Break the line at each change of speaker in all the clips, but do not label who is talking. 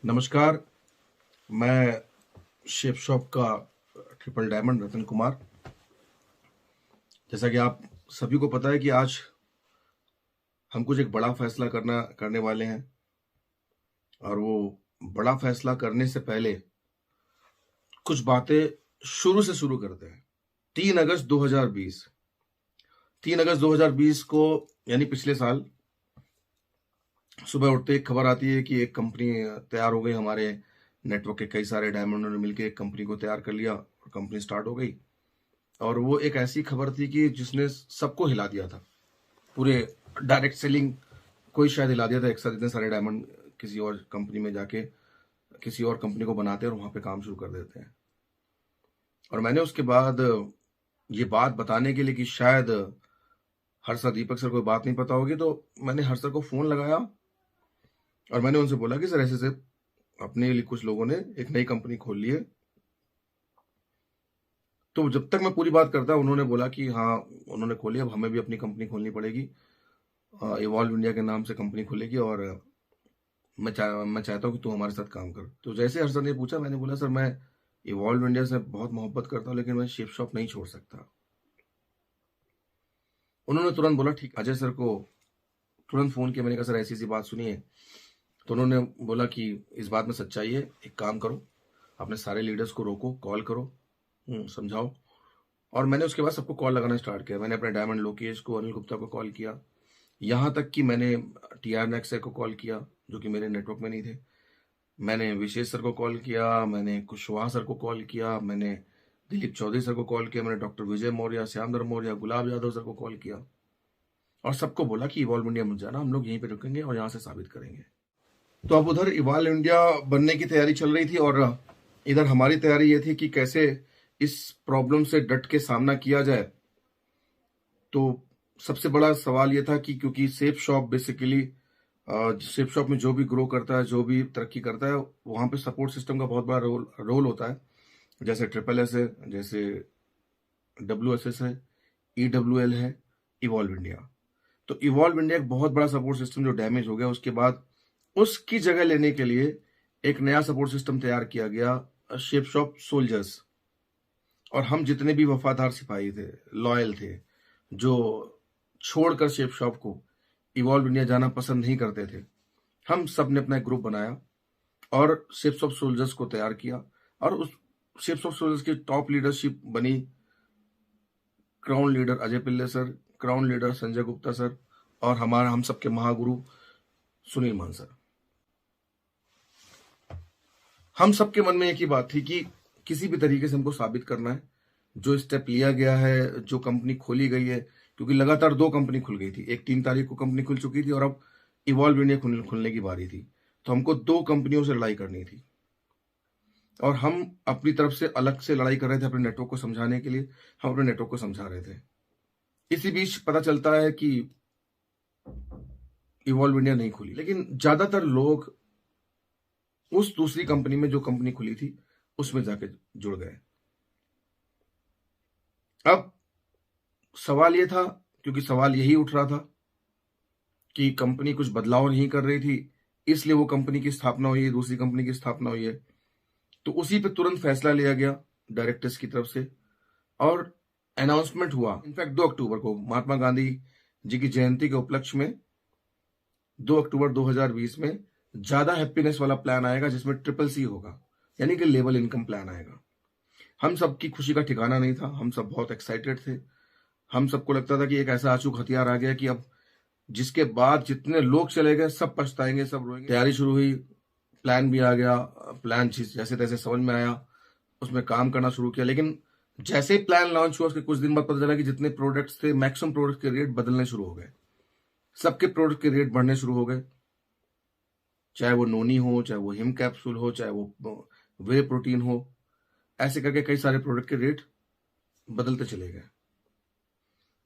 नमस्कार। मैं shape shop का ट्रिपल डायमंड रतन कुमार। जैसा कि आप सभी को पता है कि आज हम कुछ एक बड़ा फैसला करने वाले हैं, और वो बड़ा फैसला करने से पहले कुछ बातें शुरू से शुरू करते हैं। 3 अगस्त 2020 3 अगस्त 2020 को यानी पिछले साल सुबह उठते एक खबर आती है कि एक कंपनी तैयार हो गई। हमारे नेटवर्क के कई सारे डायमंडों ने मिलकर एक कंपनी को तैयार कर लिया और कंपनी स्टार्ट हो गई। और वो एक ऐसी खबर थी कि जिसने सबको हिला दिया था। पूरे डायरेक्ट सेलिंग कोई शायद हिला दिया था। एक साथ इतने सारे डायमंड किसी और कंपनी में जाके किसी और कंपनी को बनाते हैं और वहां पे काम शुरू कर देते हैं। और मैंने उसके बाद ये बात बताने के लिए कि शायद हर्ष सर, दीपक सर को बात नहीं पता होगी, तो मैंने हर्ष सर को फोन लगाया और मैंने उनसे बोला कि सर ऐसे से अपने लिए कुछ लोगों ने एक नई कंपनी खोल ली है। तो जब तक मैं पूरी बात करता, उन्होंने बोला कि हाँ उन्होंने खोली, अब हमें भी अपनी कंपनी खोलनी पड़ेगी। इवॉल्व इंडिया के नाम से कंपनी खुलेगी और मैं चाहता हूँ कि तू हमारे साथ काम कर। तो जैसे हर्षद ने पूछा, मैंने बोला सर मैं इवॉल्व इंडिया से बहुत मोहब्बत करता हूँ, लेकिन मैं शेप शॉप नहीं छोड़ सकता। उन्होंने तुरंत बोला ठीक। अजय सर को तुरंत फोन किया। मैंने कहा सर ऐसी ऐसी बात सुनी है। तो उन्होंने बोला कि इस बात में सच्चाई है, एक काम करो, अपने सारे लीडर्स को रोको, कॉल करो, समझाओ। और मैंने उसके बाद सबको कॉल लगाना स्टार्ट किया। मैंने अपने डायमंड लोकेश को, अनिल गुप्ता को कॉल किया, यहाँ तक कि मैंने TR नेक्स्ट को कॉल किया जो कि मेरे नेटवर्क में नहीं थे। मैंने विशेष सर को कॉल किया, मैंने कुशवाहा सर को कॉल किया, मैंने दिलीप चौधरी सर को कॉल किया, मैंने डॉक्टर विजय मौर्य, श्यामधर मौर्य, गुलाब यादव सर को कॉल किया और सबको बोला कि इवॉल्व इंडिया मत जाना, हम लोग यहीं पे रुकेंगे और यहाँ से साबित करेंगे। तो अब उधर इवॉल्व इंडिया बनने की तैयारी चल रही थी और इधर हमारी तैयारी ये थी कि कैसे इस प्रॉब्लम से डट के सामना किया जाए। तो सबसे बड़ा सवाल ये था कि क्योंकि safe shop basically safe shop में जो भी ग्रो करता है, जो भी तरक्की करता है, वहां पे सपोर्ट सिस्टम का बहुत बड़ा रोल होता है। जैसे SSS है, जैसे WSS है, EWL है, इवॉल्व इंडिया। तो इवॉल्व इंडिया एक बहुत बड़ा सपोर्ट सिस्टम जो डैमेज हो गया, उसके बाद उसकी जगह लेने के लिए एक नया सपोर्ट सिस्टम तैयार किया गया, शेप शॉप सोल्जर्स। और हम जितने भी वफादार सिपाही थे, लॉयल थे, जो छोड़कर शेप शॉप को इवॉल्व इंडिया जाना पसंद नहीं करते थे, हम सब ने अपना एक ग्रुप बनाया और शेप्स ऑफ सोल्जर्स को तैयार किया। और उस शेप्स ऑफ सोल्जर्स की टॉप लीडरशिप बनी crown leader Ajay Pillai sir, crown leader Sanjay Gupta sir और हम सबके महागुरु सुनील मान सर। हम सबके मन में एक ही बात थी कि किसी भी तरीके से हमको साबित करना है। जो स्टेप लिया गया है, जो कंपनी खोली गई है, क्योंकि लगातार 2 कंपनी खुल गई थी। एक 3 तारीख को कंपनी खुल चुकी थी और अब इवॉल्व इंडिया खुलने की बारी थी। तो हमको 2 कंपनियों से लड़ाई करनी थी और हम अपनी तरफ से अलग से लड़ाई कर रहे थे अपने नेटवर्क को समझाने के लिए। हम अपने नेटवर्क को समझा रहे थे। इसी बीच पता चलता है कि इवॉल्व इंडिया नहीं खुली, लेकिन ज्यादातर लोग उस दूसरी कंपनी में, जो कंपनी खुली थी, उसमें जाके जुड़ गए। अब सवाल ये था, क्योंकि सवाल यही उठ रहा था कि कंपनी कुछ बदलाव नहीं कर रही थी, इसलिए वो कंपनी की स्थापना हुई है, दूसरी कंपनी की स्थापना हुई है। तो उसी पे तुरंत फैसला लिया गया डायरेक्टर्स की तरफ से और अनाउंसमेंट हुआ। इनफैक्ट 2 अक्टूबर को महात्मा गांधी जी की जयंती के उपलक्ष्य में 2 अक्टूबर 2020 में ज्यादा हैप्पीनेस वाला प्लान आएगा, जिसमें CCC होगा, यानी कि लेवल इनकम प्लान आएगा। हम सबकी खुशी का ठिकाना नहीं था। हम सब बहुत एक्साइटेड थे। हम सबको लगता था कि एक ऐसा अचूक हथियार आ गया कि अब जिसके बाद जितने लोग चले गए सब पछताएंगे, सब रोएंगे। तैयारी शुरू हुई, प्लान भी आ गया। प्लान जैसे तैसे समझ में आया, उसमें काम करना शुरू किया। लेकिन जैसे ही प्लान लॉन्च हुआ, उसके कुछ दिन बाद पता चला कि जितने प्रोडक्ट्स थे, मैक्सिमम प्रोडक्ट के रेट बदलने शुरू हो गए। सबके प्रोडक्ट के रेट बढ़ने शुरू हो गए, चाहे वो नोनी हो, चाहे वो हिम कैप्सूल हो, चाहे वो वे प्रोटीन हो। ऐसे करके कई सारे प्रोडक्ट के रेट बदलते चले गए।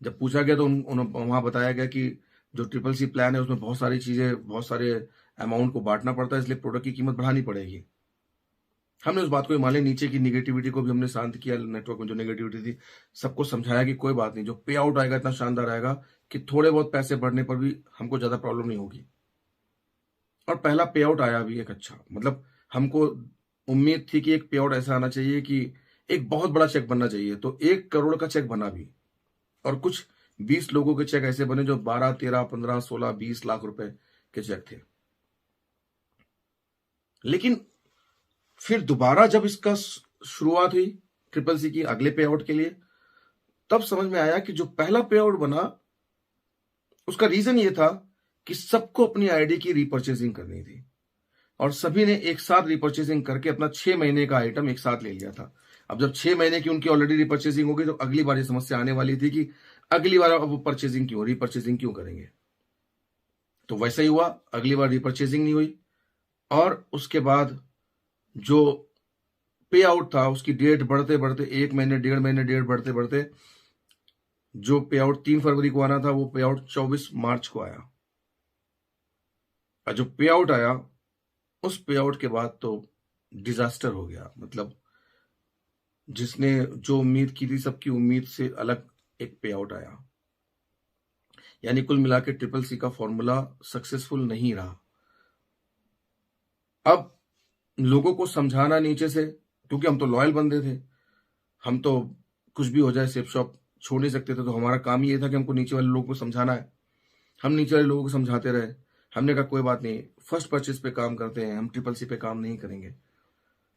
जब पूछा गया तो वहां बताया गया कि जो CCC प्लान है उसमें बहुत सारी चीजें, बहुत सारे अमाउंट को बांटना पड़ता है, इसलिए प्रोडक्ट की कीमत बढ़ानी पड़ेगी। हमने उस बात को मान लिया, नीचे की निगेटिविटी को भी हमने शांत किया। नेटवर्क में जो नेगेटिविटी थी सबको समझाया कि कोई बात नहीं, जो पे आउट आएगा इतना शानदार आएगा कि थोड़े बहुत पैसे बढ़ने पर भी हमको ज्यादा प्रॉब्लम नहीं होगी। और पहला पे आउट आया भी एक अच्छा, मतलब हमको उम्मीद थी कि एक पे आउट ऐसा आना चाहिए कि एक बहुत बड़ा चेक बनना चाहिए, तो 1 करोड़ का चेक बना भी, और कुछ 20 लोगों के चेक ऐसे बने जो 12, 13, 15, 16, 20 लाख रुपए के चेक थे। लेकिन फिर दोबारा जब इसका शुरुआत हुई ट्रिपल सी की अगले पे आउट के लिए, तब समझ में आया कि जो पहला पे आउट बना उसका रीजन ये था कि सबको अपनी आईडी की रीपर्चेसिंग करनी थी, और सभी ने एक साथ रीपर्चेसिंग करके अपना 6 महीने का आइटम एक साथ ले लिया था। अब जब 6 महीने की उनकी ऑलरेडी रीपर्चेसिंग हो गई, तो अगली बार ये समस्या आने वाली थी कि अगली बार अब वो रीपर्चेसिंग क्यों करेंगे। तो वैसा ही हुआ, अगली बार रीपर्चेसिंग नहीं हुई, और उसके बाद जो पे आउट था उसकी डेट बढ़ते बढ़ते 1 महीने, 1.5 महीने, डेट बढ़ते बढ़ते जो पे आउट 3 फरवरी को आना था वो पे आउट 24 मार्च को आया। और जो पे आउट आया, उस पे आउट के बाद तो डिजास्टर हो गया। मतलब जिसने जो उम्मीद की थी, सबकी उम्मीद से अलग एक पे आउट आया। यानी कुल मिला के ट्रिपल सी का फॉर्मूला सक्सेसफुल नहीं रहा। अब लोगों को समझाना नीचे से, क्योंकि हम तो लॉयल बंदे थे, हम तो कुछ भी हो जाए सेफ शॉप छोड़ नहीं सकते थे, तो हमारा काम ये था कि हमको नीचे वाले लोगों को समझाना है। हम नीचे वाले लोगों को समझाते रहे। हमने कहा कोई बात नहीं, फर्स्ट परचेज पे काम करते हैं, हम ट्रिपल सी पे काम नहीं करेंगे,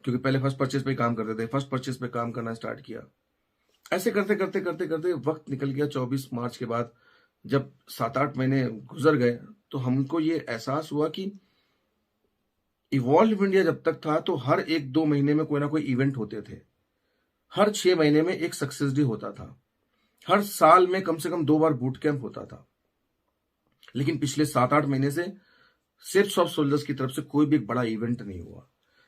क्योंकि पहले फर्स्ट परचेज पे काम करते थे। फर्स्ट परचेज पे काम करना स्टार्ट किया। ऐसे करते करते करते करते वक्त निकल गया। 24 मार्च के बाद जब 7-8 महीने गुजर गए, तो हमको ये एहसास हुआ कि इवॉल्व इंडिया जब तक था तो हर 1-2 महीने में कोई ना कोई इवेंट होते थे, हर 6 महीने में एक सक्सेस डे होता था, हर साल में कम से कम 2 बार बूट कैंप होता था। लेकिन पिछले 7-8 महीने से सेफ शॉप सोल्जर्स की तरफ से कोई भी एक बड़ा इवेंट नहीं हुआ।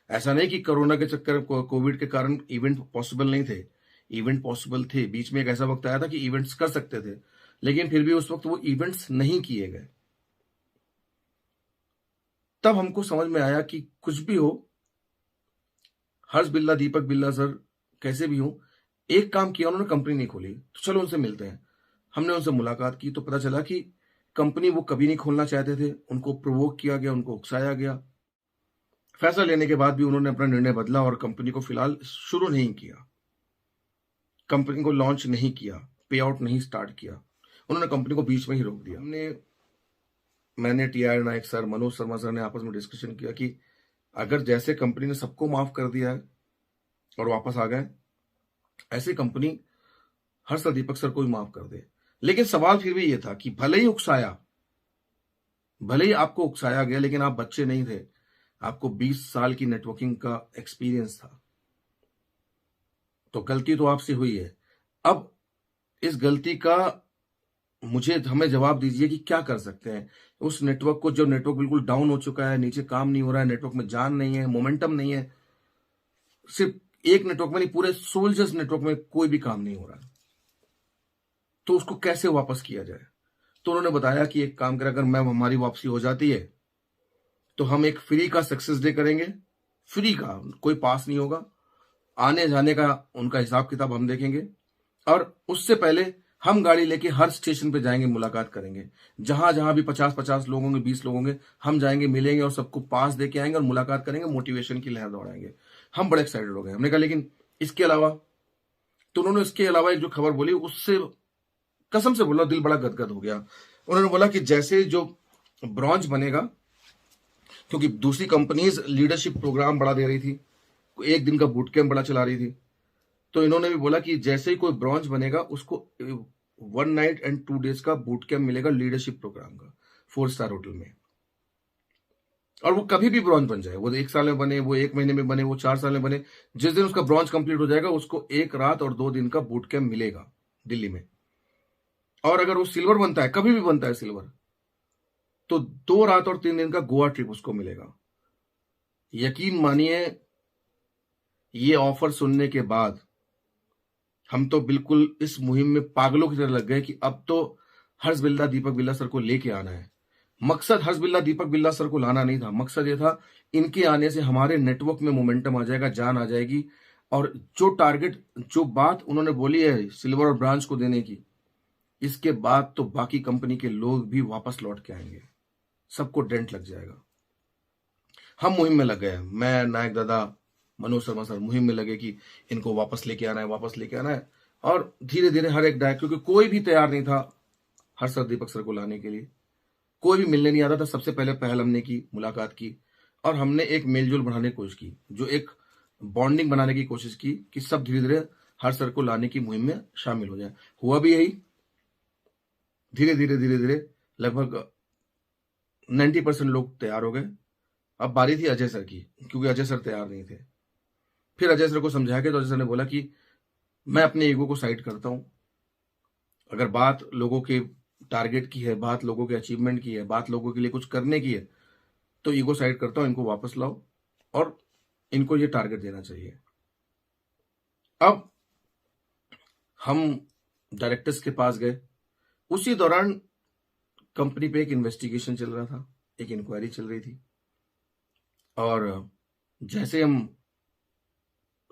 ऐसा नहीं कि कोरोना के चक्कर, कोविड के कारण इवेंट पॉसिबल नहीं थे, इवेंट पॉसिबल थे। बीच में एक ऐसा वक्त आया था कि इवेंट्स कर सकते थे, लेकिन फिर भी उस वक्त वो इवेंट्स नहीं किए गए। तब हमको समझ में आया कि कुछ भी हो, हर्ष बिल्ला, दीपक बिल्ला सर कैसे भी हो, एक काम किया, उन्होंने कंपनी नहीं खोली, तो चलो उनसे मिलते हैं। हमने उनसे मुलाकात की तो पता चला कि कंपनी वो कभी नहीं खोलना चाहते थे, उनको प्रोवोक किया गया, उनको उकसाया गया। फैसला लेने के बाद भी उन्होंने अपना निर्णय बदला और कंपनी को फिलहाल शुरू नहीं किया, कंपनी को लॉन्च नहीं किया, पे आउट नहीं स्टार्ट किया, उन्होंने कंपनी को बीच में ही रोक दिया। मैंने टीआर नायक सर, मनोज शर्मा सर ने आपस में डिस्कशन किया कि अगर जैसे कंपनी ने सबको माफ कर दिया है और वापस आ गए, ऐसे कंपनी हर्ष और दीपक सर को भी माफ कर दे। लेकिन सवाल फिर भी ये था कि भले ही आपको उकसाया गया, लेकिन आप बच्चे नहीं थे, आपको 20 साल की नेटवर्किंग का एक्सपीरियंस था, तो गलती तो आपसे हुई है। अब इस गलती का हमें जवाब दीजिए कि क्या कर सकते हैं उस नेटवर्क को, जो नेटवर्क बिल्कुल डाउन हो चुका है, नीचे काम नहीं हो रहा है, नेटवर्क में जान नहीं है, मोमेंटम नहीं है। सिर्फ एक नेटवर्क में नहीं, पूरे सोल्जर्स नेटवर्क में कोई भी काम नहीं हो रहा, तो उसको कैसे वापस किया जाए। तो उन्होंने बताया कि एक काम करें, अगर मैम हमारी वापसी हो जाती है तो हम एक फ्री का सक्सेस डे करेंगे, फ्री का, कोई पास नहीं होगा, आने जाने का उनका हिसाब किताब हम देखेंगे, और उससे पहले हम गाड़ी लेके हर स्टेशन पे जाएंगे, मुलाकात करेंगे, जहां जहां भी 50-50 लोग होंगे, 20 लोग होंगे, हम जाएंगे, मिलेंगे और सबको पास दे के आएंगे और मुलाकात करेंगे, मोटिवेशन की लहर दौड़ाएंगे। हम बड़े एक्साइटेड हो गए। हमने कहा लेकिन इसके अलावा, तो उन्होंने इसके अलावा एक जो खबर बोली, उससे कसम से बोला दिल बड़ा गदगद हो गया। उन्होंने बोला कि जैसे जो ब्रॉन्ज बनेगा, क्योंकि दूसरी कंपनीज लीडरशिप प्रोग्राम बड़ा दे रही थी, एक दिन का बूट कैंप बड़ा चला रही थी, तो इन्होंने भी बोला कि जैसे ही कोई ब्रॉन्ज बनेगा उसको 1 नाइट एंड 2 डेज का बूट कैंप मिलेगा लीडरशिप प्रोग्राम का, 4 स्टार होटल में। और वो कभी भी ब्रॉन्ज बन जाए, वो 1 साल में बने, वो 1 महीने में बने, वो 4 साल में बने, जिस दिन उसका ब्रॉन्ज कंप्लीट हो जाएगा उसको 1 रात और 2 दिन का बूट कैंप मिलेगा दिल्ली में। और अगर वो सिल्वर बनता है, कभी भी बनता है सिल्वर, तो 2 रात और 3 दिन का गोवा ट्रिप उसको मिलेगा। यकीन मानिए, ये ऑफर सुनने के बाद हम तो बिल्कुल इस मुहिम में पागलों की तरह लग गए कि अब तो हर्ष बिल्ला, दीपक बिल्ला सर को लेके आना है। मकसद हर्ष बिल्ला, दीपक बिल्ला सर को लाना नहीं था, मकसद ये था इनके आने से हमारे नेटवर्क में मोमेंटम आ जाएगा, जान आ जाएगी, और जो टारगेट, जो बात उन्होंने बोली है सिल्वर और ब्रॉन्ज को देने की, इसके बाद तो बाकी कंपनी के लोग भी वापस लौट के आएंगे, सबको डेंट लग जाएगा। हम मुहिम में लग गए, मैं, नायक दादा, मनोज शर्मा सर मुहिम में लगे कि इनको वापस लेके आना है, वापस लेके आना है। और धीरे धीरे हर एक डायरेक्टर, क्योंकि कोई भी तैयार नहीं था हर्ष सर, दीपक सर को लाने के लिए, कोई भी मिलने नहीं आता था। सबसे पहले पहल हमने की, मुलाकात की, और हमने एक मेलजोल बढ़ाने की कोशिश की, जो एक बॉन्डिंग बनाने की कोशिश की कि सब धीरे धीरे हर्ष सर को लाने की मुहिम में शामिल हो जाए। हुआ भी यही, धीरे धीरे लगभग 90% लोग तैयार हो गए। अब बारी थी अजय सर की, क्योंकि अजय सर तैयार नहीं थे। फिर अजय सर को समझाया गया तो अजय सर ने बोला कि मैं अपने ईगो को साइड करता हूं, अगर बात लोगों के टारगेट की है, बात लोगों के अचीवमेंट की है, बात लोगों के लिए कुछ करने की है, तो ईगो साइड करता हूं, इनको वापस लाओ और इनको ये टारगेट देना चाहिए। अब हम डायरेक्टर्स के पास गए, उसी दौरान कंपनी पे एक इन्वेस्टिगेशन चल रहा था, एक इंक्वायरी चल रही थी। और जैसे हम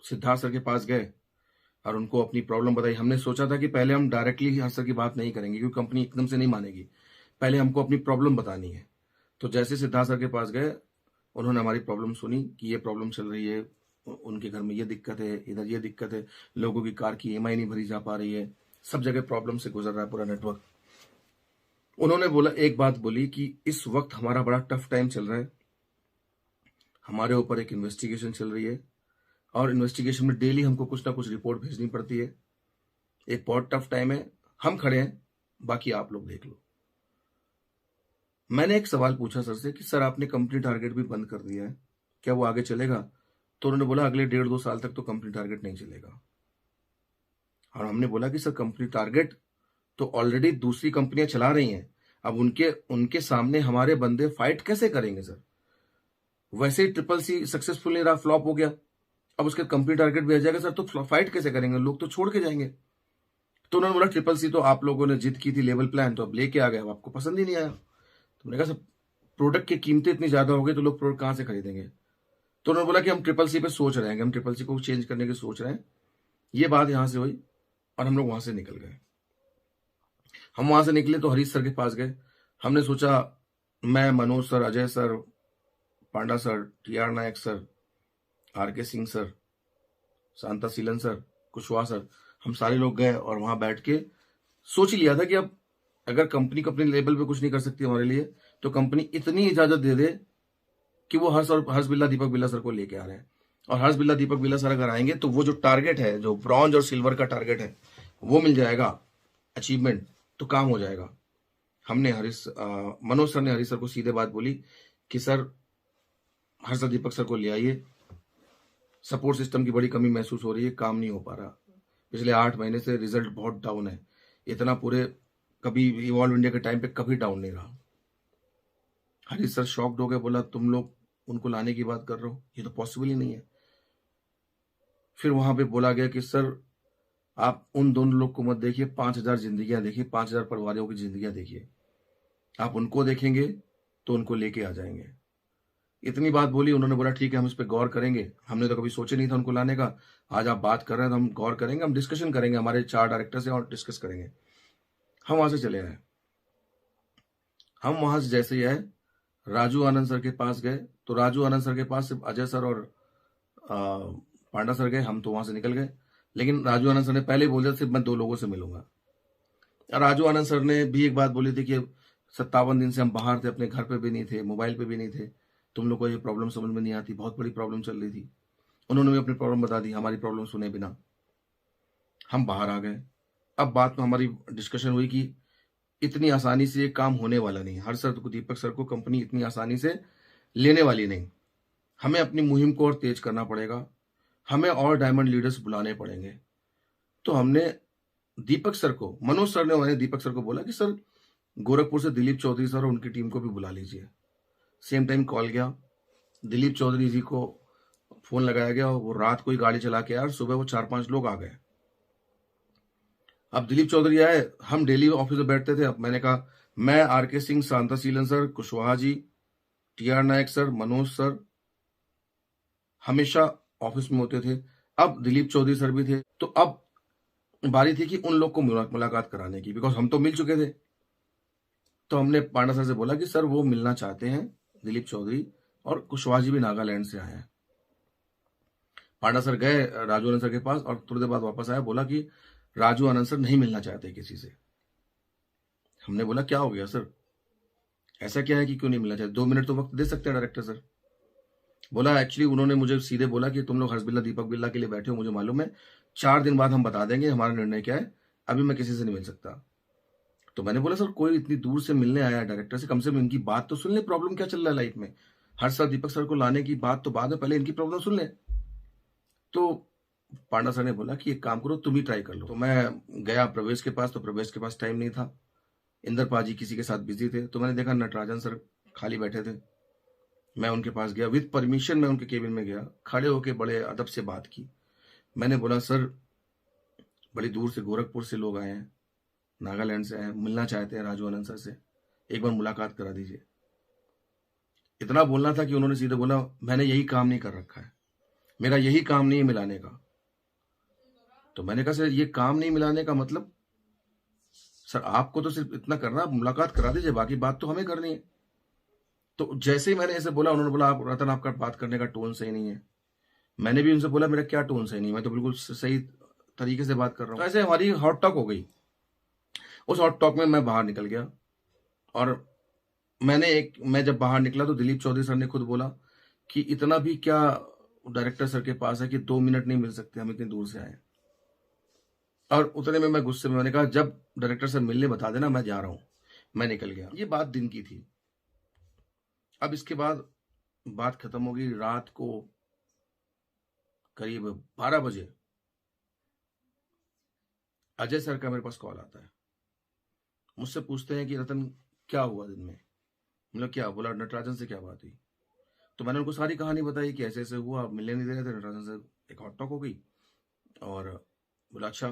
सिद्धार्थ सर के पास गए और उनको अपनी प्रॉब्लम बताई, हमने सोचा था कि पहले हम डायरेक्टली हर्ष सर की बात नहीं करेंगे, क्योंकि कंपनी एकदम से नहीं मानेगी, पहले हमको अपनी प्रॉब्लम बतानी है। तो जैसे सिद्धार्थ सर के पास गए, उन्होंने हमारी प्रॉब्लम सुनी कि ये प्रॉब्लम चल रही है, उनके घर में ये दिक्कत है, इधर ये दिक्कत है, लोगों की कार की EMI नहीं भरी जा पा रही है, सब जगह प्रॉब्लम से गुजर रहा है पूरा नेटवर्क। उन्होंने बोला, एक बात बोली कि इस वक्त हमारा बड़ा टफ टाइम चल रहा है, हमारे ऊपर एक इन्वेस्टिगेशन चल रही है और इन्वेस्टिगेशन में डेली हमको कुछ ना कुछ रिपोर्ट भेजनी पड़ती है, एक बहुत टफ टाइम है, हम खड़े हैं, बाकी आप लोग देख लो। मैंने एक सवाल पूछा सर से कि सर आपने कंपनी टारगेट भी बंद कर दिया है, क्या वो आगे चलेगा? तो उन्होंने बोला अगले 1.5-2 साल तक तो कंपनी टारगेट नहीं चलेगा। और हमने बोला कि सर कंपनी टारगेट तो ऑलरेडी दूसरी कंपनियां चला रही हैं, अब उनके सामने हमारे बंदे फाइट कैसे करेंगे सर? वैसे ही CCC सक्सेसफुल नहीं रहा, फ्लॉप हो गया, अब उसके कंपनी टारगेट भी आ जाएगा सर, तो फाइट कैसे करेंगे? लोग तो छोड़ के जाएंगे। तो उन्होंने बोला CCC तो आप लोगों ने जिद की थी लेवल प्लान, तो अब लेके आ गए, अब आपको पसंद ही नहीं आया। तो मैंने कहा सर प्रोडक्ट की कीमतें इतनी ज्यादा हो गई तो लोग प्रोडक्ट कहां से खरीदेंगे? तो उन्होंने बोला कि हम CCC पे सोच रहे हैं, हम CCC को चेंज करने की सोच रहे हैं। ये बात यहां से हुई और हम लोग वहां से निकल गए। हम वहां से निकले तो हरीश सर के पास गए। हमने सोचा, मैं, Manoj sir, Ajay sir, Panda sir, TR Nayak sir, RK Singh sir, Shanta Seelan sir, Kushwaha sir, हम सारे लोग गए और वहां बैठ के सोच ही लिया था कि अब अगर कंपनी को अपने लेवल पे कुछ नहीं कर सकती हमारे लिए, तो कंपनी इतनी इजाजत दे दे कि वो हर्ष बिल्ला, दीपक बिल्ला सर को लेके आ रहे हैं। और हर्ष बिल्ला, दीपक बिल्ला सर अगर आएंगे तो वो जो टारगेट है, जो ब्रॉन्ज और सिल्वर का टारगेट है, वो मिल जाएगा, अचीवमेंट, तो काम हो जाएगा। हमने मनोज सर ने हरीश सर को सीधे बात बोली कि सर हर्ष और दीपक सर को ले आइए, सपोर्ट सिस्टम की बड़ी कमी महसूस हो रही है, काम नहीं हो पा रहा, पिछले 8 महीने से रिजल्ट बहुत डाउन है, इतना पूरे कभी इवॉल्व इंडिया के टाइम पे कभी डाउन नहीं रहा। हरीश सर शॉक्ड हो गए, बोला तुम लोग उनको लाने की बात कर रहे हो, ये तो पॉसिबल ही नहीं है। फिर वहां पे बोला गया कि सर आप उन दोनों लोग को मत देखिए, 5000 जिंदगियां देखिए, 5000 परिवारों की जिंदगियां देखिए, आप उनको देखेंगे तो उनको लेके आ जाएंगे। इतनी बात बोली, उन्होंने बोला ठीक है हम इस पर गौर करेंगे, हमने तो कभी सोचे नहीं था उनको लाने का, आज आप बात कर रहे हैं तो हम गौर करेंगे, हम डिस्कशन करेंगे, हमारे 4 डायरेक्टर से और डिस्कस करेंगे। हम वहां से चले आए। हम वहां से जैसे ही आए, राजू आनंद सर के पास गए, तो राजू आनंद सर के पास सिर्फ अजय सर और पांडा सर गए, हम तो वहां से निकल गए। लेकिन राजू आनंद सर ने पहले ही बोल दिया सिर्फ मैं 2 लोगों से मिलूंगा। राजू आनंद सर ने भी एक बात बोली थी कि 57 दिन से हम बाहर थे, अपने घर पे भी नहीं थे, मोबाइल पे भी नहीं थे, तुम लोग को ये प्रॉब्लम समझ में नहीं आती, बहुत बड़ी प्रॉब्लम चल रही थी। उन्होंने भी अपनी प्रॉब्लम बता दी, हमारी प्रॉब्लम सुने बिना हम बाहर आ गए। अब बात में हमारी डिस्कशन हुई कि इतनी आसानी से ये काम होने वाला नहीं, हर सर को, दीपक सर को कंपनी इतनी आसानी से लेने वाली नहीं, हमें अपनी मुहिम को और तेज करना पड़ेगा, हमें और डायमंड लीडर्स बुलाने पड़ेंगे। तो हमने दीपक सर को, मनोज सर ने दीपक सर को बोला कि सर गोरखपुर से दिलीप चौधरी सर और उनकी टीम को भी बुला लीजिए। सेम टाइम कॉल गया, दिलीप चौधरी जी को फोन लगाया गया, वो रात को ही गाड़ी चला के आए और सुबह वो 4-5 लोग आ गए। अब दिलीप चौधरी आए, हम डेली ऑफिस में बैठते थे, अब मैंने कहा मैं, RK Singh, Shanta Seelan sir, Kushwaha ji, TR Nayak sir, Manoj sir हमेशा ऑफिस में होते थे, अब दिलीप चौधरी सर भी थे, तो अब बारी थी कि उन लोग को मुलाकात कराने की, बिकॉज हम तो मिल चुके थे। तो हमने पांडा सर से बोला कि सर वो मिलना चाहते हैं, दिलीप चौधरी और कुशवाहा जी भी नागालैंड से आए हैं। पांडा सर गए राजू आनंद सर के पास और थोड़ी देर बाद वापस आया, बोला कि राजू आनंद सर नहीं मिलना चाहते किसी से। हमने बोला क्या हो गया सर, ऐसा क्या है कि क्यों नहीं मिलना चाहते, 2 मिनट तो वक्त दे सकते हैं डायरेक्टर सर। बोला एक्चुअली उन्होंने मुझे सीधे बोला कि तुम लोग हर्ष बिरला दीपक बिरला के लिए बैठे हो, मुझे मालूम है, 4 दिन बाद हम बता देंगे हमारा निर्णय क्या है, अभी मैं किसी से नहीं मिल सकता। तो मैंने बोला सर कोई इतनी दूर से मिलने आया है डायरेक्टर से, कम से कम इनकी बात तो सुन ले, प्रॉब्लम क्या चल रहा है लाइफ में। हर्ष सर दीपक सर को लाने की बात तो बाद में, पहले इनकी प्रॉब्लम सुन ले। तो पांडा सर ने बोला कि एक काम करो तुम ही ट्राई कर लो। तो मैं गया प्रवेश के पास, तो प्रवेश के पास टाइम नहीं था, इंदर पाजी किसी के साथ बिजी थे। तो मैंने देखा नटराजन सर खाली बैठे थे, मैं उनके पास गया, विद परमिशन मैं उनके केबिन में गया, खड़े होके बड़े अदब से बात की। मैंने बोला सर बड़ी दूर से गोरखपुर से लोग आए हैं, नागालैंड से आए हैं, मिलना चाहते हैं राजू आनंद सर से, एक बार मुलाकात करा दीजिए। इतना बोलना था कि उन्होंने सीधे बोला मैंने यही काम नहीं कर रखा है, मेरा यही काम नहीं है मिलाने का। तो मैंने कहा सर ये काम नहीं मिलाने का मतलब, सर आपको तो सिर्फ इतना करना, मुलाकात करा दीजिए, बाकी बात तो हमें करनी है। तो जैसे ही मैंने ऐसे बोला, उन्होंने बोला आप रतन आपका बात करने का टोन सही नहीं है। मैंने भी उनसे बोला मेरा क्या टोन सही नहीं, मैं तो बिल्कुल सही तरीके से बात कर रहा हूँ। तो ऐसे हमारी हॉट टॉक हो गई। उस हॉट टॉक में मैं बाहर निकल गया, और मैं जब बाहर निकला तो दिलीप चौधरी सर ने खुद बोला कि इतना भी क्या डायरेक्टर सर के पास है कि 2 मिनट नहीं मिल सकते, हम इतनी दूर से आए। और उतने में मैं गुस्से में मैंने कहा जब डायरेक्टर सर मिलने बता देना, मैं जा रहा हूं। मैं निकल गया। ये बात दिन की थी। अब इसके बाद बात खत्म हो गई। रात को करीब 12 बजे अजय सर का मेरे पास कॉल आता है, मुझसे पूछते हैं कि रतन क्या हुआ दिन में। मतलब क्या बोला, नटराजन से क्या बात हुई। तो मैंने उनको सारी कहानी बताई कि ऐसे ऐसे हुआ, मिलने नहीं दे रहे थे, नटराजन से एक हॉट टॉक हो गई। और बोला अच्छा।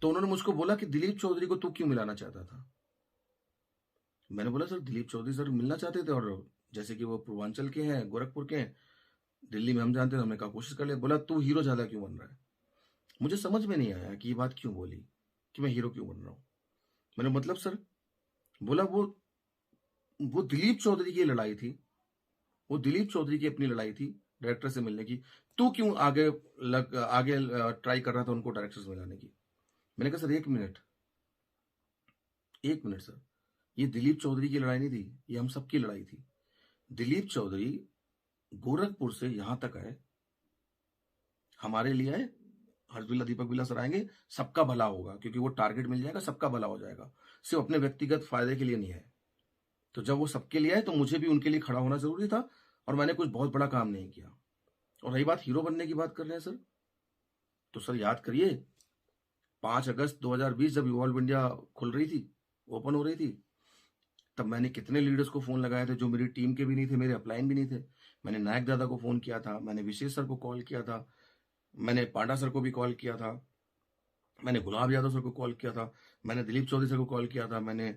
तो उन्होंने मुझको बोला कि दिलीप चौधरी को तू क्यों मिलाना चाहता था। मैंने बोला सर दिलीप चौधरी सर मिलना चाहते थे, और जैसे कि वो पूर्वांचल के हैं, गोरखपुर के हैं, दिल्ली में हम जानते हैं, हमने कहा कोशिश कर ले। बोला तू हीरो ज्यादा क्यों बन रहा है। मुझे समझ में नहीं आया कि ये बात क्यों बोली कि मैं हीरो क्यों बन रहा हूँ। मैंने मतलब सर, बोला वो दिलीप चौधरी की लड़ाई थी, वो दिलीप चौधरी की अपनी लड़ाई थी डायरेक्टर से मिलने की, तू क्यों आगे ट्राई कर रहा था उनको डायरेक्टर से मिलाने की। मैंने कहा सर एक मिनट सर, ये दिलीप चौधरी की लड़ाई नहीं थी, ये हम सबकी लड़ाई थी। दिलीप चौधरी गोरखपुर से यहां तक आए, हमारे लिए आए, हर्ष बिरला दीपक बिरला सर आएंगे, सबका भला होगा, क्योंकि वो टारगेट मिल जाएगा, सबका भला हो जाएगा, सिर्फ अपने व्यक्तिगत फायदे के लिए नहीं है। तो जब वो सबके लिए आए तो मुझे भी उनके लिए खड़ा होना जरूरी था, और मैंने कुछ बहुत बड़ा काम नहीं किया। और रही बात हीरो बनने की बात कर रहे हैं सर, तो सर याद करिए 5 अगस्त 2020 जब इवॉल्व इंडिया खुल रही थी, ओपन हो रही थी, तब मैंने कितने लीडर्स को फोन लगाए थे जो मेरी टीम के भी नहीं थे, मेरे अपलाइन भी नहीं थे। मैंने नायक दादा को फोन किया था, मैंने विशेष सर को कॉल किया था, मैंने पांडा सर को भी कॉल किया था, मैंने गुलाब यादव सर को कॉल किया था, मैंने दिलीप चौधरी सर को कॉल किया था, मैंने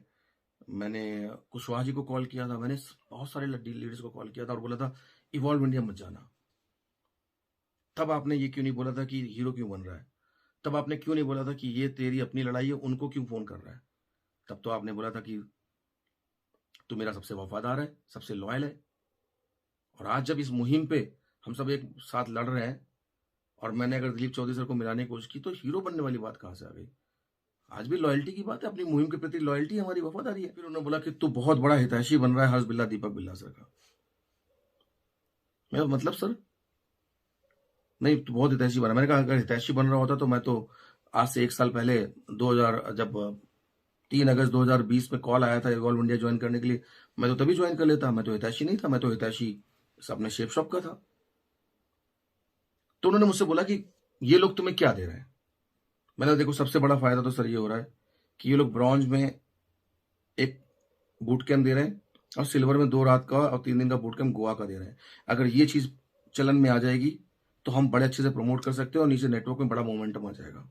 मैंने कुशवाहा जी को कॉल किया था, मैंने बहुत सारे लीडर्स को कॉल किया था और बोला था इवॉल्व इंडिया मत जाना। तब आपने ये क्यों नहीं बोला था कि हीरो क्यों बन रहा है, तब आपने क्यों नहीं बोला था कि ये तेरी अपनी लड़ाई है, उनको क्यों फोन कर रहा है। तब तो आपने बोला था कि तू मेरा सबसे वफादार है, सबसे लॉयल है। और आज जब इस मुहिम पे हम सब एक साथ लड़ रहे हैं, और मैंने अगर दिलीप चौधरी सर को मिलाने की कोशिश की, तो हीरो बनने वाली बात कहां से आ गई। आज भी लॉयल्टी की बात है, अपनी मुहिम के प्रति लॉयल्टी हमारी वफादारी है। फिर उन्होंने बोला कि तू बहुत बड़ा हितैषी बन रहा है हर्ष बिरला दीपक बिरला सर का। मैं मतलब सर नहीं, तू बहुत हितैषी बना। मैंने कहा अगर हितैषी बन रहा होता तो मैं तो आज से 1 साल पहले 2000 जब 3 अगस्त 2020 में कॉल आया था इवॉल्व इंडिया ज्वाइन करने के लिए, मैं तो तभी ज्वाइन कर लेता। मैं तो हितैषी नहीं था, मैं तो हितैषी अपने शेप शॉप का था। तो उन्होंने मुझसे बोला कि ये लोग तुम्हें क्या दे रहे हैं। मैंने देखो सबसे बड़ा फायदा तो सर ये हो रहा है कि ये लोग ब्रॉन्ज में एक बूट कैंप दे रहे हैं, और सिल्वर में 2 रात का और 3 दिन का बूट कैंप गोवा का दे रहे हैं। अगर ये चीज चलन में आ जाएगी तो हम बड़े अच्छे से प्रमोट कर सकते हैं, और नीचे नेटवर्क में बड़ा मोमेंटम आ जाएगा।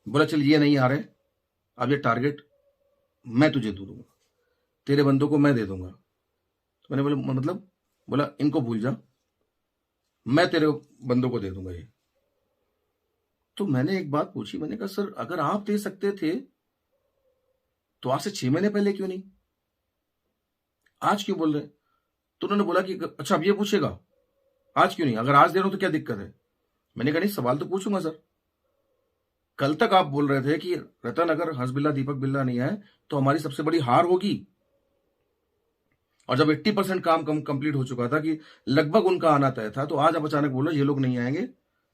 बोला चल ये नहीं आ रहे, अब ये टारगेट मैं तुझे दूंगा, तेरे बंदों को मैं दे दूंगा। तो मैंने बोला मतलब, बोला इनको भूल जा, मैं तेरे बंदों को दे दूंगा ये। तो मैंने एक बात पूछी, मैंने कहा सर अगर आप दे सकते थे तो आज से 6 महीने पहले क्यों नहीं। आज क्यों बोल रहे हैं? तो उन्होंने बोला कि अच्छा अब ये पूछेगा, आज क्यों नहीं? अगर आज दे रहा हूं तो क्या दिक्कत है? मैंने कहा नहीं, सवाल तो पूछूंगा सर। कल तक आप बोल रहे थे कि रतन अगर हंस बिल्ला दीपक बिल्ला नहीं आए तो हमारी सबसे बड़ी हार होगी, और जब 80% काम कंप्लीट हो चुका था कि लगभग उनका आना तय था, तो आज आप अचानक बोल रहे ये लोग नहीं आएंगे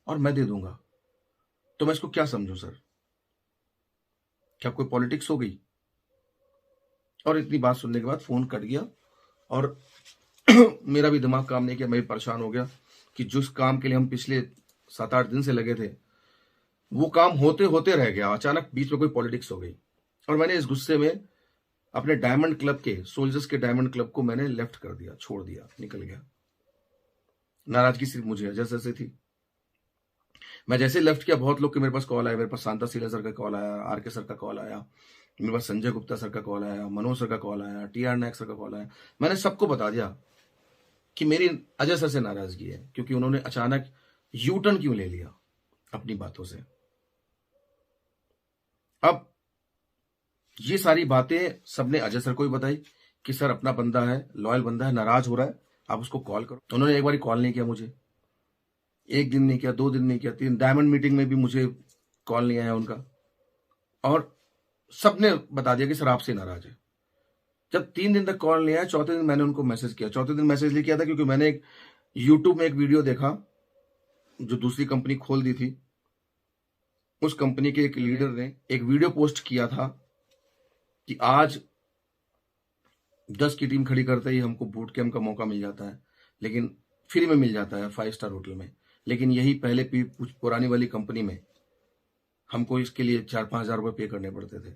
और मैं दे दूंगा। तो मैं इसको क्या समझूं सर? क्या कोई पॉलिटिक्स हो गई? और इतनी बात सुनने के बाद फोन कट गया और मेरा भी दिमाग काम नहीं किया। मैं भी परेशान हो गया कि जिस काम के लिए हम पिछले 7-8 दिन से लगे थे वो काम होते होते रह गया, अचानक बीच में कोई पॉलिटिक्स हो गई। और मैंने इस गुस्से में अपने डायमंड क्लब के, सोल्जर्स के डायमंड क्लब को मैंने लेफ्ट कर दिया, छोड़ दिया, निकल गया। नाराजगी सिर्फ मुझे अजय सर से थी। मैं जैसे लेफ्ट किया, बहुत लोग के मेरे पास कॉल आया। मेरे पास शांता शीला सर का कॉल आया, आरके सर का कॉल आया, मेरे पास संजय गुप्ता सर का कॉल आया, मनोज सर का कॉल आया, टीआर नायक सर का कॉल आया। मैंने सबको बता दिया कि मेरी अजय सर से नाराजगी है, क्योंकि उन्होंने अचानक यू टर्न क्यों ले लिया अपनी बातों से। अब ये सारी बातें सबने अजय सर को भी बताई कि सर अपना बंदा है, लॉयल बंदा है, नाराज हो रहा है, आप उसको कॉल करो। उन्होंने एक बार कॉल नहीं किया मुझे, एक दिन नहीं किया, 2 दिन नहीं किया, 3 डायमंड मीटिंग में भी मुझे कॉल नहीं आया उनका, और सबने बता दिया कि सर आपसे नाराज है। जब 3 दिन तक कॉल नहीं आया, चौथे दिन मैंने उनको मैसेज किया। चौथे दिन मैसेज लिख किया था क्योंकि मैंने एक यूट्यूब में एक वीडियो देखा जो दूसरी कंपनी खोल दी थी। उस कंपनी के एक लीडर ने एक वीडियो पोस्ट किया था कि आज 10 की टीम खड़ी करते ही हमको बूट कैंप का मौका मिल जाता है, लेकिन फ्री में मिल जाता है 5 स्टार होटल में, लेकिन यही पहले पुरानी वाली कंपनी में हमको इसके लिए 4-5 हजार रुपए पे करने पड़ते थे।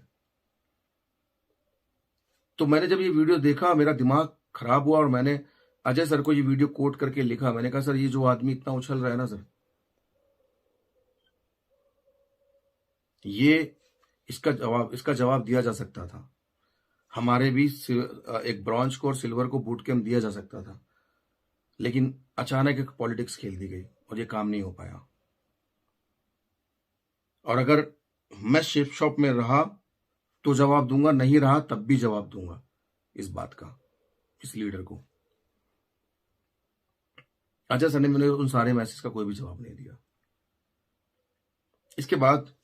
तो मैंने जब ये वीडियो देखा मेरा दिमाग खराब हुआ और मैंने अजय सर को ये वीडियो कोट करके लिखा। मैंने कहा सर ये जो आदमी इतना उछल रहा है ना सर, ये इसका जवाब दिया जा सकता था। हमारे भी एक ब्रॉन्ज को और सिल्वर को बूट कैंप दिया जा सकता था, लेकिन अचानक एक पॉलिटिक्स खेल दी गई और ये काम नहीं हो पाया। और अगर मैं शेप शॉप में रहा तो जवाब दूंगा, नहीं रहा तब भी जवाब दूंगा इस बात का, इस लीडर को। अजय सर ने मैंने उन सारे मैसेज का कोई भी जवाब नहीं दिया। इसके बाद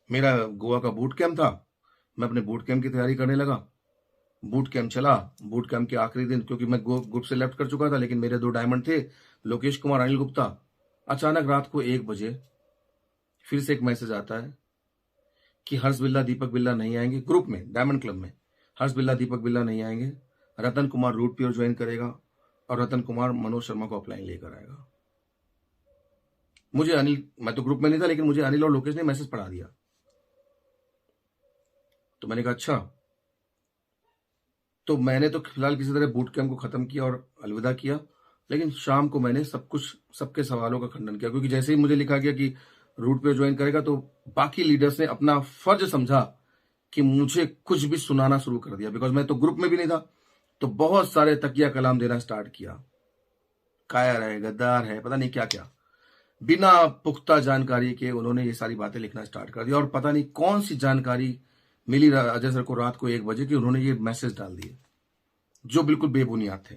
मेरा गोवा का बूट कैंप था, मैं अपने बूट कैंप की तैयारी करने लगा। बूट कैंप चला, बूट कैंप के आखिरी दिन, क्योंकि मैं ग्रुप से लेफ्ट कर चुका था, लेकिन मेरे 2 डायमंड थे, लोकेश कुमार, अनिल गुप्ता। अचानक रात को 1 बजे फिर से एक मैसेज आता है कि हर्ष बिल्ला दीपक बिल्ला नहीं आएंगे। ग्रुप में, डायमंड क्लब में, हर्ष बिल्ला दीपक बिल्ला नहीं आएंगे, Ratan Kumar root pure join करेगा और रतन कुमार मनोज शर्मा को अपलाइन लेकर आएगा। मुझे अनिल, मैं तो ग्रुप में नहीं था, लेकिन मुझे अनिल और लोकेश ने मैसेज पढ़ा दिया। तो मैंने कहा अच्छा। तो मैंने तो फिलहाल किसी तरह बूट कैंप को खत्म किया और अलविदा किया, लेकिन शाम को मैंने सबके सवालों का खंडन किया, क्योंकि जैसे ही मुझे लिखा गया कि रूट पे ज्वाइन करेगा तो बाकी लीडर्स ने अपना फर्ज समझा कि मुझे कुछ भी सुनाना शुरू कर दिया, बिकॉज मैं तो ग्रुप में भी नहीं था। तो बहुत सारे तकिया कलाम देना स्टार्ट किया, कायर है, गद्दार है, पता नहीं क्या क्या, बिना पुख्ता जानकारी के उन्होंने ये सारी बातें लिखना स्टार्ट कर दिया। और पता नहीं कौन सी जानकारी मिली अजय सर को रात को 1 बजे कि उन्होंने ये मैसेज डाल दिए जो बिल्कुल बेबुनियाद थे।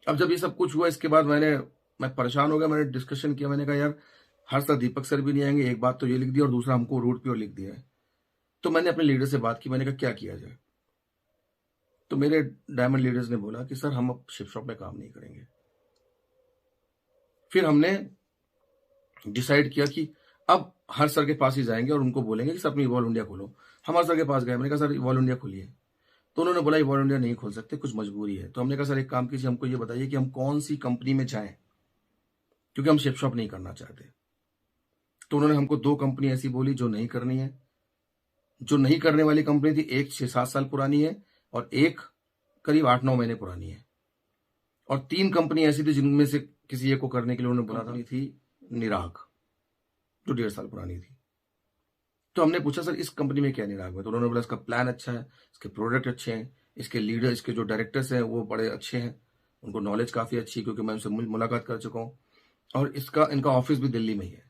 अब जब ये सब कुछ हुआ, इसके बाद मैं परेशान हो गया। मैंने डिस्कशन किया, मैंने कहा यार हर साल दीपक सर भी नहीं आएंगे, एक बात तो ये लिख दी और दूसरा हमको रूट प्योर लिख दिया है। तो मैंने अपने लीडर से बात की, मैंने कहा क्या किया जाए। तो मेरे डायमंड लीडर्स ने बोला कि सर हम अब शिप शॉप में काम नहीं करेंगे। फिर हमने डिसाइड किया कि अब हर सर के पास ही जाएंगे और उनको बोलेंगे कि सर अपनी इवॉल्व इंडिया खोलो। हम हर सर के पास गए, मैंने कहा सर इवॉल्व इंडिया खोलिए। तो उन्होंने बोला इवॉल्व इंडिया नहीं खोल सकते, कुछ मजबूरी है। तो हमने कहा सर एक काम कीजिए, हमको ये बताइए कि हम कौन सी कंपनी में जाएं, क्योंकि हम शिप शॉप नहीं करना चाहते। तो उन्होंने हमको 2 कंपनी ऐसी बोली जो नहीं करनी है। जो नहीं करने वाली कंपनी थी, एक 6-7 साल पुरानी है और एक करीब 8-9 महीने पुरानी है, और 3 कंपनी ऐसी थी जिनमें से किसी एक को करने के लिए उन्होंने बोला था। थी निराग, जो 1.5 साल पुरानी थी। तो हमने पूछा सर इस कंपनी में क्या निराग है। तो उन्होंने बोला इसका प्लान अच्छा है, इसके प्रोडक्ट अच्छे हैं, इसके लीडर, इसके जो डायरेक्टर्स हैं वो बड़े अच्छे हैं, उनको नॉलेज काफी अच्छी है, क्योंकि मैं उनसे मुलाकात कर चुका हूँ, और इनका ऑफिस भी दिल्ली में ही है।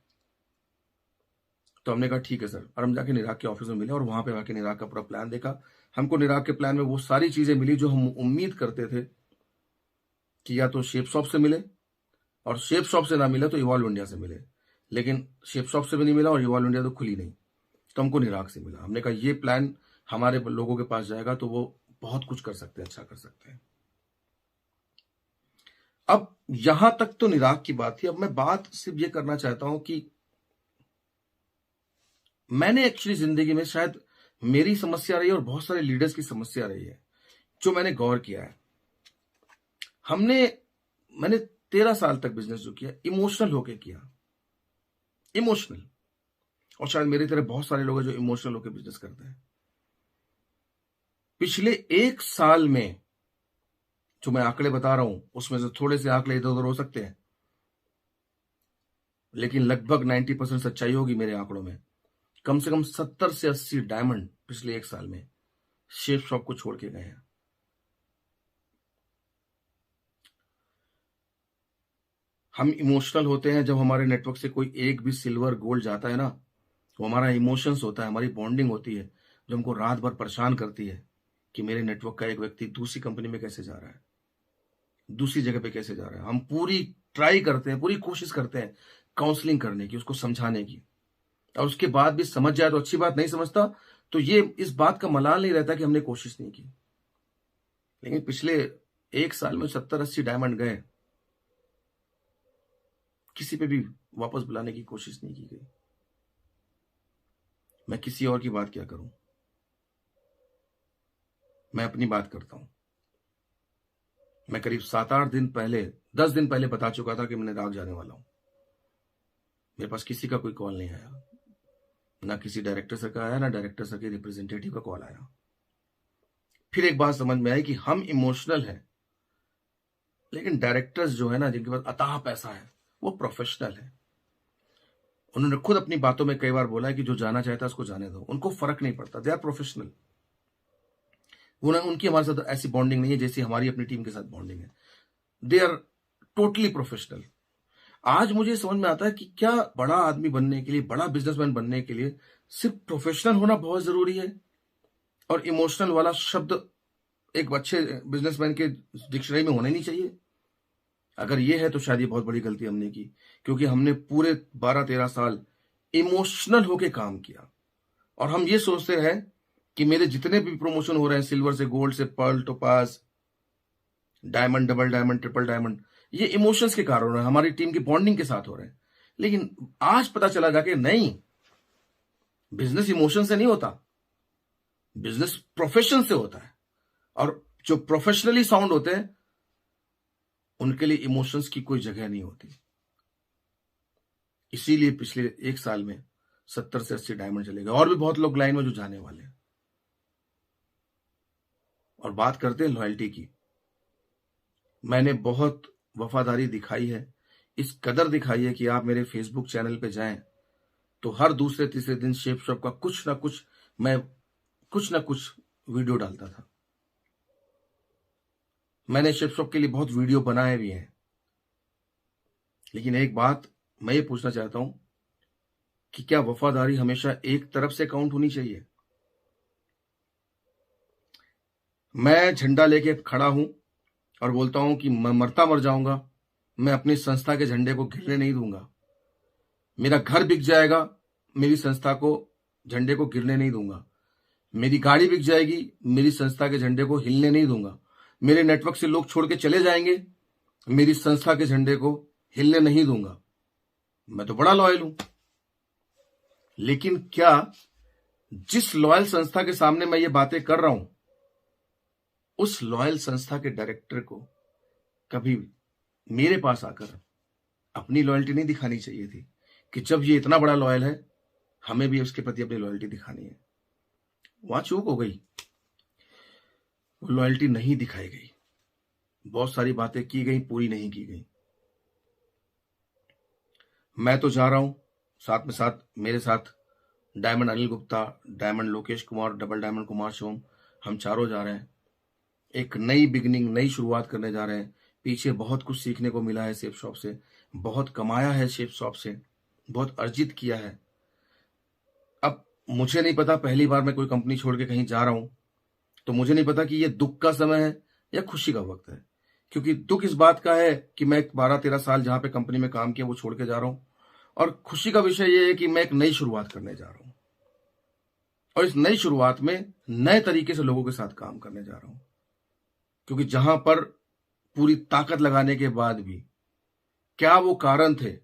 तो हमने कहा ठीक है सर, और हम जाके निराग के ऑफिस में मिले और वहां पे आके निराग का पूरा प्लान देखा। हमको निराग के प्लान में वो सारी चीजें मिली जो हम उम्मीद करते थे कि या तो शेप शॉप से मिले, और शेप शॉप से ना मिले तो इवॉल्व इंडिया से मिले, लेकिन शेप शॉप से भी नहीं मिला और इवॉल्व इंडिया तो खुली नहीं, तो हमको निराग से मिला। हमने कहा ये प्लान हमारे लोगों के पास जाएगा तो वो बहुत कुछ कर सकते हैं, अच्छा कर सकते हैं। अब यहां तक तो निराग की बात थी। अब मैं बात सिर्फ ये करना चाहता हूं कि मैंने एक्चुअली जिंदगी में शायद मेरी समस्या रही है और बहुत सारे लीडर्स की समस्या रही है, जो मैंने गौर किया है। मैंने 13 साल तक बिजनेस जो किया इमोशनल होके किया, इमोशनल, और शायद मेरी तरह बहुत सारे लोग हैं जो इमोशनल होके बिजनेस करते हैं। पिछले 1 साल में जो मैं आंकड़े बता रहा हूं उसमें से थोड़े से आंकड़े इधर उधर हो सकते हैं, लेकिन लगभग 90% सच्चाई होगी मेरे आंकड़ों में। कम से कम 70 से 80 डायमंड पिछले 1 साल में शेप शॉप को छोड़ के गए हैं। हम इमोशनल होते हैं जब हमारे नेटवर्क से कोई एक भी सिल्वर गोल्ड जाता है ना, वो हमारा इमोशंस होता है, हमारी बॉन्डिंग होती है जो हमको रात भर परेशान करती है कि मेरे नेटवर्क का एक व्यक्ति दूसरी कंपनी में कैसे जा रहा है, दूसरी जगह पे कैसे जा रहा है। हम पूरी ट्राई करते हैं, पूरी कोशिश करते हैं काउंसलिंग करने की, उसको समझाने की, और उसके बाद भी समझ जाए तो अच्छी बात, नहीं समझता तो ये इस बात का मलाल नहीं रहता कि हमने कोशिश नहीं की। लेकिन पिछले 1 साल में 70-80 डायमंड गए, किसी पे भी वापस बुलाने की कोशिश नहीं की गई। मैं किसी और की बात क्या करूं, मैं अपनी बात करता हूं। मैं करीब 7-8 दिन पहले, 10 दिन पहले बता चुका था कि मैं निराग जाने वाला हूं। मेरे पास किसी का कोई कॉल नहीं आया, ना किसी डायरेक्टर सर का आया, ना डायरेक्टर सर के रिप्रेजेंटेटिव का कॉल आया। फिर एक बात समझ में आई कि हम इमोशनल हैं, लेकिन डायरेक्टर्स जो है ना, जिनके पास अथाह पैसा है, वो प्रोफेशनल है। उन्होंने खुद अपनी बातों में कई बार बोला है कि जो जाना चाहता है उसको जाने दो, उनको फर्क नहीं पड़ता, दे आर प्रोफेशनल। उनकी हमारे साथ ऐसी बॉन्डिंग नहीं है जैसी हमारी अपनी टीम के साथ बॉन्डिंग है। They are totally professional. आज मुझे समझ में आता है कि क्या बड़ा आदमी बनने के लिए, बड़ा बिजनेसमैन बनने के लिए सिर्फ प्रोफेशनल होना बहुत जरूरी है, और इमोशनल वाला शब्द एक अच्छे बिजनेसमैन के डिक्शनरी में होना ही नहीं चाहिए। अगर ये है तो शायद ये बहुत बड़ी गलती हमने की, क्योंकि हमने पूरे 12-13 साल इमोशनल होके काम किया, और हम ये सोचते रहे कि मेरे जितने भी प्रमोशन हो रहे हैं, सिल्वर से गोल्ड से pearl topaz, diamond, double diamond, triple diamond, ये इमोशंस के कारण हो रहे हैं, हमारी टीम की बॉन्डिंग के साथ हो रहे हैं। लेकिन आज पता चला जाके नहीं, बिजनेस इमोशन से नहीं होता, बिजनेस प्रोफेशन से होता है, और जो प्रोफेशनली साउंड होते हैं उनके लिए इमोशंस की कोई जगह नहीं होती। इसीलिए पिछले 1 साल में 70 से 80 डायमंड चले गए, और भी बहुत लोग लाइन में जो जाने वाले हैं। और बात करते हैं लॉयल्टी की। मैंने बहुत वफादारी दिखाई है, इस कदर दिखाई है कि आप मेरे फेसबुक चैनल पे जाएं तो हर दूसरे तीसरे दिन शेप शॉप का कुछ ना कुछ वीडियो डालता था। मैंने शेप शॉप के लिए बहुत वीडियो बनाए भी हैं। लेकिन एक बात मैं ये पूछना चाहता हूं कि क्या वफादारी हमेशा एक तरफ से काउंट होनी चाहिए? मैं झंडा लेके खड़ा हूं और बोलता हूं कि मैं मरता मर जाऊंगा, मैं अपनी संस्था के झंडे को गिरने नहीं दूंगा। मेरा घर बिक जाएगा, मेरी संस्था को झंडे को गिरने नहीं दूंगा। मेरी गाड़ी बिक जाएगी, मेरी संस्था के झंडे को हिलने नहीं दूंगा। मेरे नेटवर्क से लोग छोड़ के चले जाएंगे, मेरी संस्था के झंडे को हिलने नहीं दूंगा। मैं तो बड़ा लॉयल हूं। लेकिन क्या जिस लॉयल संस्था के सामने मैं ये बातें कर रहा हूं, उस लॉयल संस्था के डायरेक्टर को कभी मेरे पास आकर अपनी लॉयल्टी नहीं दिखानी चाहिए थी कि जब ये इतना बड़ा लॉयल है, हमें भी उसके प्रति अपनी लॉयल्टी दिखानी है? वहां चूक हो गई, वो लॉयल्टी नहीं दिखाई गई। बहुत सारी बातें की गई, पूरी नहीं की गई। मैं तो जा रहा हूं, साथ में साथ मेरे साथ diamond Anil Gupta, diamond Lokesh Kumar, double diamond Kumar Som, हम चारों जा रहे हैं। एक नई बिगनिंग, नई शुरुआत करने जा रहे हैं। पीछे बहुत कुछ सीखने को मिला है शेप शॉप से, बहुत कमाया है शेप शॉप से, बहुत अर्जित किया है। मुझे नहीं पता, पहली बार मैं कोई कंपनी छोड़ के कहीं जा रहा हूं, तो मुझे नहीं पता कि ये दुख का समय है या खुशी का वक्त है। क्योंकि दुख इस बात का है कि मैं 12-13 साल जहां पे कंपनी में काम किया वो छोड़ के जा रहा हूं, और खुशी का विषय ये है कि मैं एक नई शुरुआत करने जा रहा हूं, और इस नई शुरुआत में नए तरीके से लोगों के साथ काम करने जा रहा हूं। क्योंकि जहां पर पूरी ताकत लगाने के बाद भी क्या वो कारण थे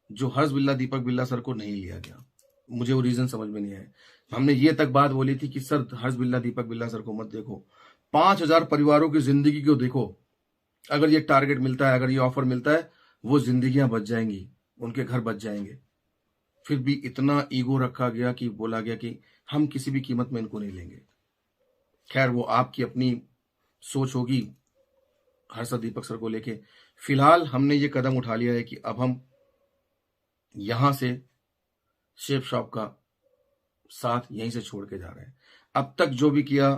जो हर्ष बिल्ला, दीपक बिल्ला सर को नहीं लिया गया, मुझे वो रीजन समझ में नहीं आया। हमने ये तक बात बोली थी कि सर हर्ष बिल्ला, दीपक बिल्ला सर को मत देखो, 5,000 परिवारों की जिंदगी को देखो। अगर ये टारगेट मिलता है, अगर ये ऑफर मिलता है, वो जिंदगियां बच जाएंगी, उनके घर बच जाएंगे। फिर भी इतना ईगो रखा गया कि बोला गया कि हम किसी भी कीमत में इनको नहीं लेंगे। खैर, वो आपकी अपनी सोच होगी हर्ष और दीपक सर को लेके। फिलहाल हमने ये कदम उठा लिया है कि अब हम यहां से शेफ शॉप का साथ यहीं से छोड़ के जा रहे हैं। अब तक जो भी किया,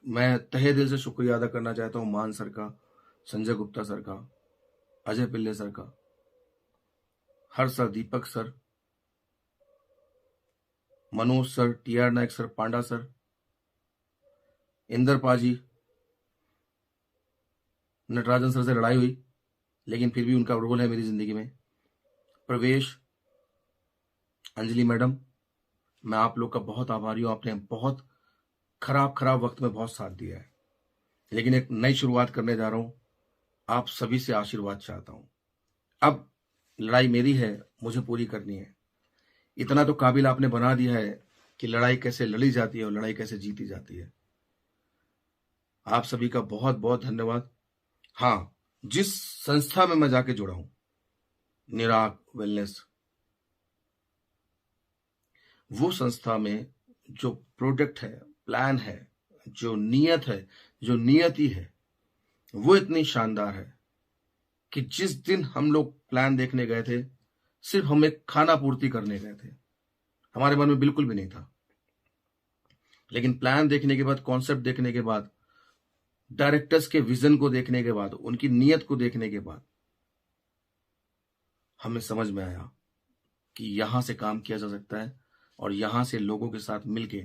मैं तहे दिल से शुक्रिया अदा करना चाहता हूं मान सर का, संजय गुप्ता सर का, अजय पिल्ले सर का, हर्ष सर, दीपक सर, मनोज सर, टीआर नायक सर, पांडा सर, इंदर पाजी, नटराजन सर से लड़ाई हुई लेकिन फिर भी उनका रोल है मेरी जिंदगी में, प्रवेश, अंजलि मैडम, मैं आप लोग का बहुत आभारी हूं। आपने बहुत खराब वक्त में बहुत साथ दिया है, लेकिन एक नई शुरुआत करने जा रहा हूं। आप सभी से आशीर्वाद चाहता हूं। अब लड़ाई मेरी है, मुझे पूरी करनी है। इतना तो काबिल आपने बना दिया है कि लड़ाई कैसे लड़ी जाती है और लड़ाई कैसे जीती जाती है। आप सभी का बहुत बहुत धन्यवाद। हाँ, जिस संस्था में मैं जाके जुड़ा हूं, निराग वेलनेस, वो संस्था में जो प्रोडक्ट है, प्लान है, जो नियत है, जो नियति है, वो इतनी शानदार है कि जिस दिन हम लोग प्लान देखने गए थे, सिर्फ हम एक खाना पूर्ति करने गए थे, हमारे मन में बिल्कुल भी नहीं था। लेकिन प्लान देखने के बाद, कॉन्सेप्ट देखने के बाद, डायरेक्टर्स के विजन को देखने के बाद, उनकी नियत को देखने के बाद हमें समझ में आया कि यहां से काम किया जा सकता है और यहां से लोगों के साथ मिलके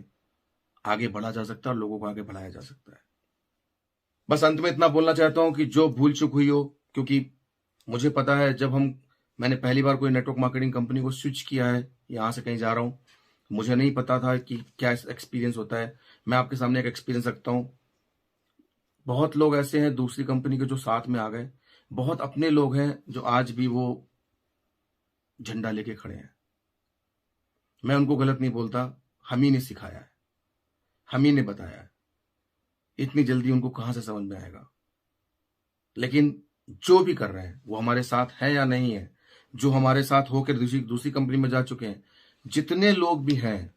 आगे बढ़ा जा सकता है और लोगों को आगे बढ़ाया जा सकता है। बस अंत में इतना बोलना चाहता हूं कि जो भूल चूक हुई हो, क्योंकि मुझे पता है जब मैंने पहली बार कोई नेटवर्क मार्केटिंग कंपनी को स्विच किया है, यहां से कहीं जा रहा हूं, मुझे नहीं पता था कि क्या एक्सपीरियंस होता है। मैं आपके सामने एक एक्सपीरियंस रखता हूं। बहुत लोग ऐसे हैं दूसरी कंपनी के जो साथ में आ गए, बहुत अपने लोग हैं जो आज भी वो झंडा लेके खड़े हैं। मैं उनको गलत नहीं बोलता, हम ही ने सिखाया है, हम ही ने बताया है। इतनी जल्दी उनको कहां से समझ में आएगा? लेकिन जो भी कर रहे हैं वो हमारे साथ है या नहीं है, जो हमारे साथ होकर दूसरी कंपनी में जा चुके हैं, जितने लोग भी हैं,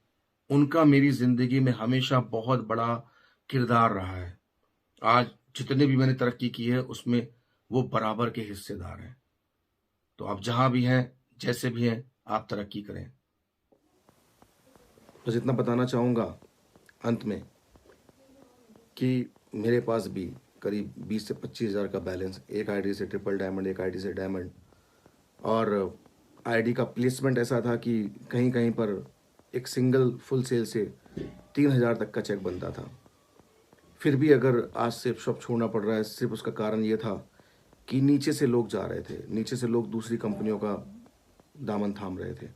उनका मेरी जिंदगी में हमेशा बहुत बड़ा किरदार रहा है। आज जितने भी मैंने तरक्की की है उसमें वो बराबर के हिस्सेदार हैं। तो आप जहां भी हैं, जैसे भी हैं, आप तरक्की करें। बस इतना बताना चाहूंगा अंत में कि मेरे पास भी करीब 20 से 25 हज़ार का बैलेंस, एक आईडी से ट्रिपल डायमंड, एक आईडी से डायमंड, और आईडी का प्लेसमेंट ऐसा था कि कहीं कहीं पर एक सिंगल फुल सेल से 3,000 तक का चेक बनता था। फिर भी अगर आज से शॉप छोड़ना पड़ रहा है, सिर्फ उसका कारण ये था कि नीचे से लोग जा रहे थे, नीचे से लोग दूसरी कंपनियों का दामन थाम रहे थे,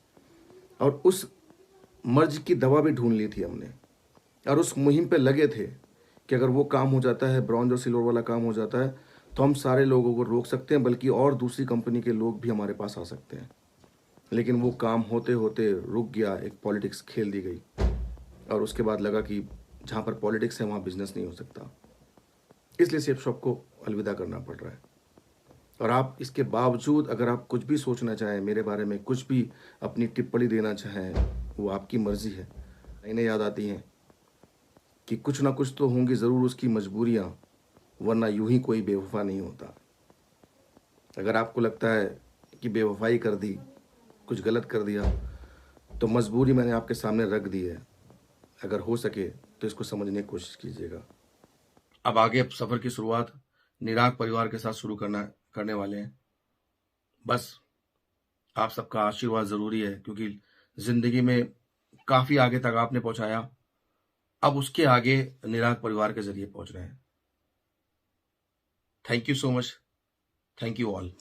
और उस मर्ज की दवा भी ढूंढ ली थी हमने, और उस मुहिम पे लगे थे कि अगर वो काम हो जाता है, ब्रॉन्ज और सिल्वर वाला काम हो जाता है, तो हम सारे लोगों को रोक सकते हैं, बल्कि और दूसरी कंपनी के लोग भी हमारे पास आ सकते हैं। लेकिन वो काम होते होते रुक गया, एक पॉलिटिक्स खेल दी गई, और उसके बाद लगा कि जहाँ पर पॉलिटिक्स है वहाँ बिजनेस नहीं हो सकता, इसलिए सेफ शॉप को अलविदा करना पड़ रहा है। और आप इसके बावजूद अगर आप कुछ भी सोचना चाहें मेरे बारे में, कुछ भी अपनी टिप्पणी देना चाहें, वो आपकी मर्जी है। इन्हें याद आती हैं कि कुछ ना कुछ तो होंगी ज़रूर उसकी मजबूरियाँ, वरना यूं ही कोई बेवफा नहीं होता। अगर आपको लगता है कि बेवफाई कर दी, कुछ गलत कर दिया, तो मजबूरी मैंने आपके सामने रख दी है। अगर हो सके तो इसको समझने की कोशिश कीजिएगा। अब आगे सफ़र की शुरुआत निराग परिवार के साथ शुरू करने वाले हैं। बस आप सबका आशीर्वाद ज़रूरी है, क्योंकि ज़िंदगी में काफी आगे तक आपने पहुंचाया, अब उसके आगे निराग परिवार के जरिए पहुंच रहे हैं। Thank you so much, thank you all.